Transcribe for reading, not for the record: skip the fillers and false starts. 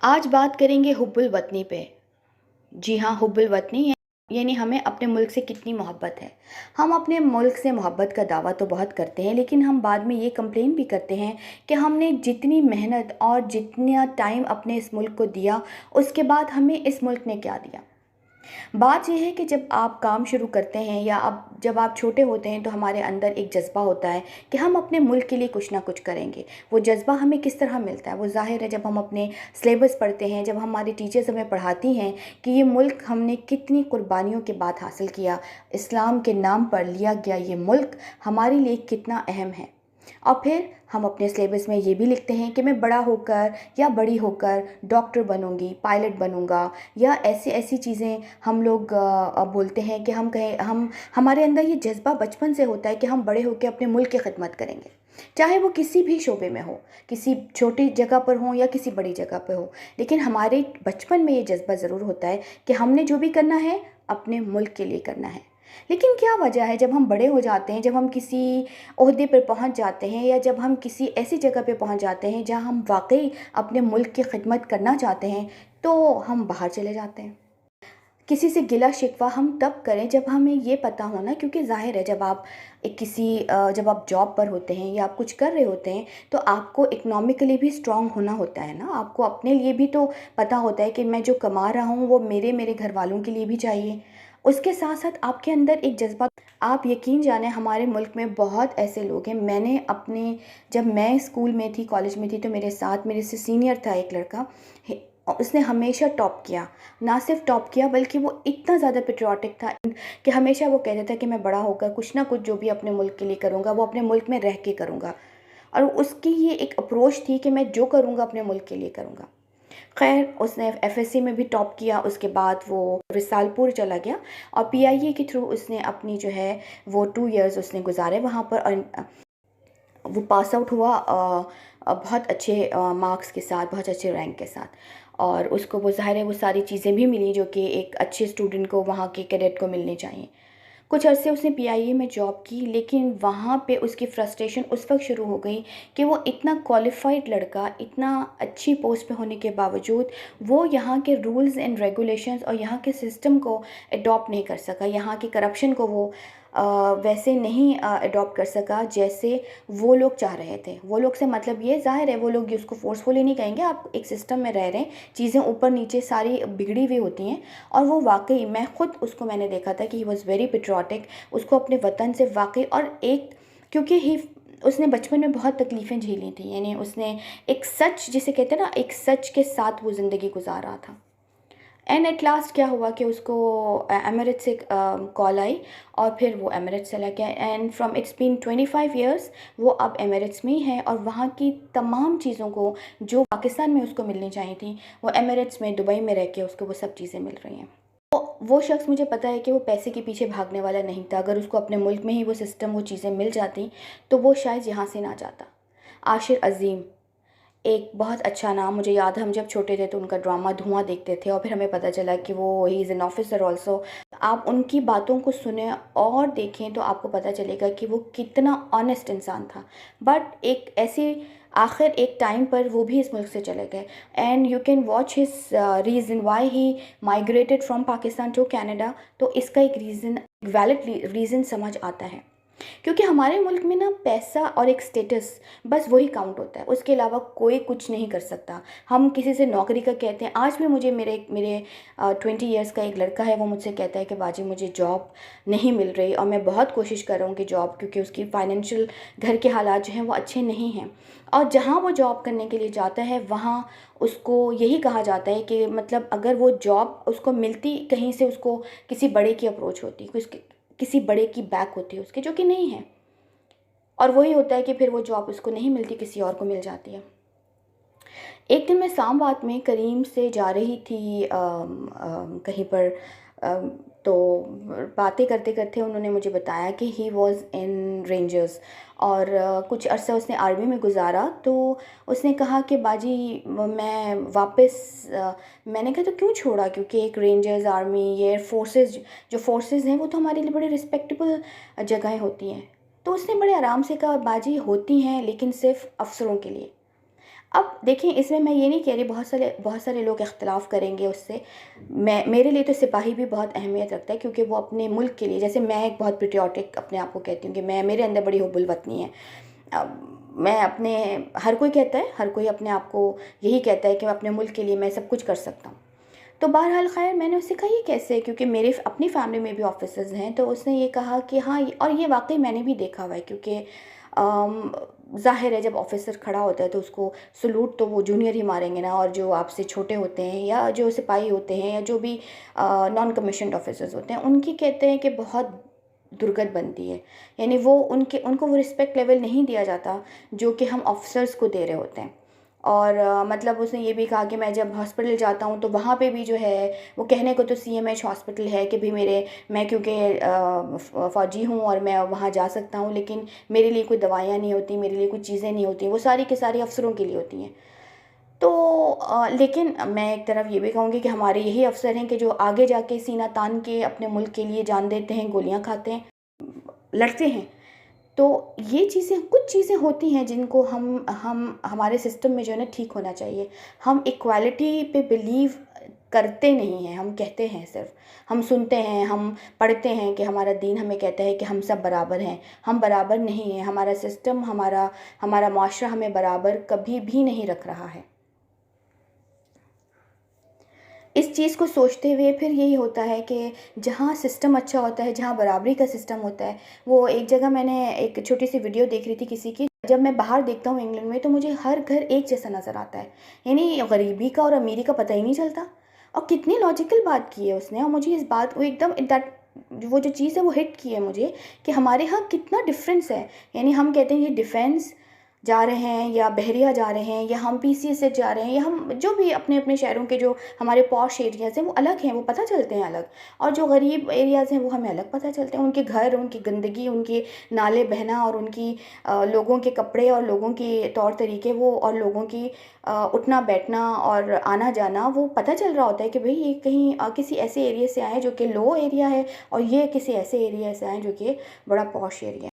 आज बात करेंगे हुब्बुल वतनी पे। जी हाँ, हुब्बुल वतनी यानी हमें अपने मुल्क से कितनी मोहब्बत है। हम अपने मुल्क से मोहब्बत का दावा तो बहुत करते हैं, लेकिन हम बाद में ये कंप्लेन भी करते हैं कि हमने जितनी मेहनत और जितना टाइम अपने इस मुल्क को दिया, उसके बाद हमें इस मुल्क ने क्या दिया। बात यह है कि जब आप काम शुरू करते हैं या अब जब आप छोटे होते हैं तो हमारे अंदर एक जज़्बा होता है कि हम अपने मुल्क के लिए कुछ ना कुछ करेंगे। वो जज़्बा हमें किस तरह मिलता है, वो ज़ाहिर है जब हम अपने सिलेबस पढ़ते हैं, जब हमारी टीचर्स हमें पढ़ाती हैं कि ये मुल्क हमने कितनी कुर्बानियों के बाद हासिल किया, इस्लाम के नाम पर लिया गया ये मुल्क हमारे लिए कितना अहम है। और फिर हम अपने सिलेबस में ये भी लिखते हैं कि मैं बड़ा होकर या बड़ी होकर डॉक्टर बनूंगी, पायलट बनूंगा, या ऐसी ऐसी चीज़ें हम लोग बोलते हैं कि हम कहें हम हमारे अंदर ये जज्बा बचपन से होता है कि हम बड़े होकर अपने मुल्क की खिदमत करेंगे, चाहे वो किसी भी शोबे में हो, किसी छोटी जगह पर हो या किसी बड़ी जगह पर हो। लेकिन हमारे बचपन में ये जज्बा ज़रूर होता है कि हमने जो भी करना है अपने मुल्क के लिए करना है। लेकिन क्या वजह है, जब हम बड़े हो जाते हैं, जब हम किसी ओहदे पर पहुंच जाते हैं या जब हम किसी ऐसी जगह पे पहुंच जाते हैं जहां हम वाकई अपने मुल्क की खिदमत करना चाहते हैं, तो हम बाहर चले जाते हैं। किसी से गिला शिकवा हम तब करें जब हमें ये पता हो ना, क्योंकि ज़ाहिर है जब आप जब आप जॉब पर होते हैं या आप कुछ कर रहे होते हैं तो आपको इकोनॉमिकली भी स्ट्रांग होना होता है ना। आपको अपने लिए भी तो पता होता है कि मैं जो कमा रहा हूँ वो मेरे मेरे घर वालों के लिए भी चाहिए। उसके साथ साथ आपके अंदर एक जज्बा। आप यकीन जाने हमारे मुल्क में बहुत ऐसे लोग हैं। मैंने अपने जब मैं स्कूल में थी, कॉलेज में थी, तो मेरे साथ मेरे से सीनियर था एक लड़का। उसने हमेशा टॉप किया। ना सिर्फ टॉप किया बल्कि वो इतना ज़्यादा पेट्रियाटिक था कि हमेशा वो कहता था कि मैं बड़ा होकर कुछ ना कुछ जो भी अपने मुल्क के लिए करूँगा वो अपने मुल्क में रह के करूँगा। और उसकी ये एक अप्रोच थी कि मैं जो करूँगा अपने मुल्क के लिए करूँगा। खैर उसने एफएससी में भी टॉप किया। उसके बाद वो रिसालपुर चला गया और पीआईए के थ्रू उसने अपनी जो है वो 2 इयर्स उसने गुजारे वहाँ पर। और वो पास आउट हुआ बहुत अच्छे मार्क्स के साथ, बहुत अच्छे रैंक के साथ। और उसको वो ज़ाहिर है वो सारी चीज़ें भी मिली जो कि एक अच्छे स्टूडेंट को, वहाँ के कैडेट को मिलनी चाहिए। कुछ अरसे उसने पीआईए में जॉब की, लेकिन वहाँ पे उसकी फ्रस्ट्रेशन उस वक्त शुरू हो गई कि वो इतना क्वालिफाइड लड़का, इतना अच्छी पोस्ट पे होने के बावजूद वो यहाँ के रूल्स एंड रेगुलेशंस और यहाँ के सिस्टम को अडॉप्ट नहीं कर सका। यहाँ की करप्शन को वो वैसे नहीं अडॉप्ट कर सका जैसे वो लोग चाह रहे थे। वो लोग से मतलब ये ज़ाहिर है वो लोग उसको फोर्सफुली नहीं कहेंगे, आप एक सिस्टम में रह रहे हैं, चीज़ें ऊपर नीचे सारी बिगड़ी हुई होती हैं। और वो वाकई मैं ख़ुद उसको मैंने देखा था कि ही वॉज़ वेरी पेट्रियाटिक। उसको अपने वतन से वाकई और एक क्योंकि ही उसने बचपन में बहुत तकलीफ़ें झेली थी, यानी उसने एक सच जिसे कहते हैं ना, एक सच के साथ वो ज़िंदगी गुजार रहा था। एंड एट लास्ट क्या हुआ कि उसको एमिरेट्स से कॉल आई और फिर वो एमिरेट्स चला गया। And from it's been 25 years वो अब एमिरेट्स में ही है और वहाँ की तमाम चीज़ों को जो पाकिस्तान में उसको मिलनी चाहिए थी वो एमिरेट्स में, दुबई में रह के उसको वो सब चीज़ें मिल रही हैं। वो शख्स मुझे पता है कि वो पैसे के पीछे भागने वाला नहीं था। अगर उसको अपने मुल्क में ही वो सिस्टम, वो चीज़ें मिल जाती तो वो शायद यहाँ से ना जाता। आशिर अज़ीम एक बहुत अच्छा नाम, मुझे याद है हम जब छोटे थे तो उनका ड्रामा धुआं देखते थे और फिर हमें पता चला कि वो he is an officer also. आप उनकी बातों को सुने और देखें तो आपको पता चलेगा कि वो कितना ऑनेस्ट इंसान था। बट एक ऐसी आखिर एक टाइम पर वो भी इस मुल्क से चले गए। And you can watch his reason why he migrated from Pakistan to Canada. तो इसका एक रीज़न, वैलिड रीज़न समझ आता है, क्योंकि हमारे मुल्क में ना पैसा और एक स्टेटस बस वही काउंट होता है, उसके अलावा कोई कुछ नहीं कर सकता। हम किसी से नौकरी का कहते हैं, आज भी मुझे मेरे मेरे 20 इयर्स का एक लड़का है, वो मुझसे कहता है कि बाजी मुझे जॉब नहीं मिल रही और मैं बहुत कोशिश कर रहा हूँ कि जॉब, क्योंकि उसकी फाइनेंशियल घर के हालात जो हैं वो अच्छे नहीं हैं। और जहाँ वो जॉब करने के लिए जाता है वहाँ उसको यही कहा जाता है कि मतलब अगर वो जॉब उसको मिलती कहीं से, उसको किसी बड़े की अप्रोच होती, किसी बड़े की बैक होती है उसके, जो कि नहीं है। और वही होता है कि फिर वो जॉब उसको नहीं मिलती, किसी और को मिल जाती है। एक दिन मैं इस्लामाबाद में करीम से जा रही थी कहीं पर, तो बातें करते करते उन्होंने मुझे बताया कि ही वॉज़ इन रेंजर्स और कुछ अरसा उसने आर्मी में गुजारा। तो उसने कहा कि बाजी मैं वापस मैंने कहा तो क्यों छोड़ा, क्योंकि एक रेंजर्स, आर्मी, एयर फोर्सेस, जो फोर्सेस हैं वो तो हमारे लिए बड़े रिस्पेक्टेबल जगहें होती हैं। तो उसने बड़े आराम से कहा बाजी होती हैं लेकिन सिर्फ अफसरों के लिए। अब देखिए, इसमें मैं ये नहीं कह रही बहुत सारे लोग इख्तिलाफ़ करेंगे उससे। मेरे लिए तो सिपाही भी बहुत अहमियत रखता है, क्योंकि वो अपने मुल्क के लिए, जैसे मैं एक बहुत पेट्रियाटिक अपने आप को कहती हूँ कि मेरे अंदर बड़ी हुब्बुल वतनी है। मैं अपने, हर कोई कहता है, हर कोई अपने आप को यही कहता है कि मैं अपने मुल्क के लिए मैं सब कुछ कर सकता हूँ। तो बहरहाल ख़ैर, मैंने उससे कहा ये कैसे, क्योंकि मेरे अपनी फैमिली में भी ऑफिसर्स हैं। तो उसने ये कहा कि हाँ, और ये वाकई मैंने भी देखा हुआ है, क्योंकि ज़ाहिर है जब ऑफिसर खड़ा होता है तो उसको सलूट तो वो जूनियर ही मारेंगे ना, और जो आपसे छोटे होते हैं या जो सिपाही होते हैं या जो भी नॉन कमीशन्ड ऑफिसर्स होते हैं, उनकी कहते हैं कि बहुत दुर्गत बनती है। यानी वो उनको वो रिस्पेक्ट लेवल नहीं दिया जाता जो कि हम ऑफिसर्स को दे रहे होते हैं। और मतलब उसने ये भी कहा कि मैं जब हॉस्पिटल जाता हूँ तो वहाँ पे भी जो है, वो कहने को तो सीएमएच हॉस्पिटल है कि भाई मैं क्योंकि फ़ौजी हूँ और मैं वहाँ जा सकता हूँ, लेकिन मेरे लिए कोई दवाइयाँ नहीं होती, मेरे लिए कुछ चीज़ें नहीं होती, वो सारी की सारी अफसरों के लिए होती हैं। तो लेकिन मैं एक तरफ ये भी कहूँगी कि हमारे यही अफसर हैं कि जो आगे जाके सीना तान के अपने मुल्क के लिए जान देते हैं, गोलियाँ खाते हैं, लड़ते हैं। तो ये चीज़ें, कुछ चीज़ें होती हैं जिनको हम हमारे सिस्टम में जो है ना ठीक होना चाहिए। हम इक्वालिटी पे बिलीव करते नहीं हैं, हम कहते हैं सिर्फ, हम सुनते हैं, हम पढ़ते हैं कि हमारा दीन हमें कहता है कि हम सब बराबर हैं। हम बराबर नहीं हैं, हमारा सिस्टम, हमारा माशरा हमें बराबर कभी भी नहीं रख रहा है। इस चीज़ को सोचते हुए फिर यही होता है कि जहाँ सिस्टम अच्छा होता है, जहाँ बराबरी का सिस्टम होता है, वो एक जगह मैंने एक छोटी सी वीडियो देख रही थी किसी की, जब मैं बाहर देखता हूँ इंग्लैंड में, तो मुझे हर घर एक जैसा नज़र आता है। यानी गरीबी का और अमीरी का पता ही नहीं चलता। और कितनी लॉजिकल बात की है उसने, और मुझे इस बात को एकदम दैट, वो जो चीज़ है वो हिट की है मुझे, कि हमारे यहाँ कितना डिफरेंस है। यानी हम कहते हैं ये डिफेंस जा रहे हैं या बहरिया जा रहे हैं या हम पीसीएस जा रहे हैं, या हम जो भी अपने अपने शहरों के जो हमारे पॉश एरियाज़ हैं वो अलग हैं, वो पता चलते हैं अलग। और जो गरीब एरियाज़ हैं वो हमें अलग पता चलते हैं, उनके घर, उनकी गंदगी, उनके नाले बहना, और उनकी लोगों के कपड़े और लोगों के तौर तरीके, वो और लोगों की उठना बैठना और आना जाना, वो पता चल रहा होता है कि भाई ये कहीं किसी ऐसे एरिया से आए जो कि लो एरिया है, और ये किसी ऐसे एरिया से आए जो कि बड़ा पॉश एरिया है।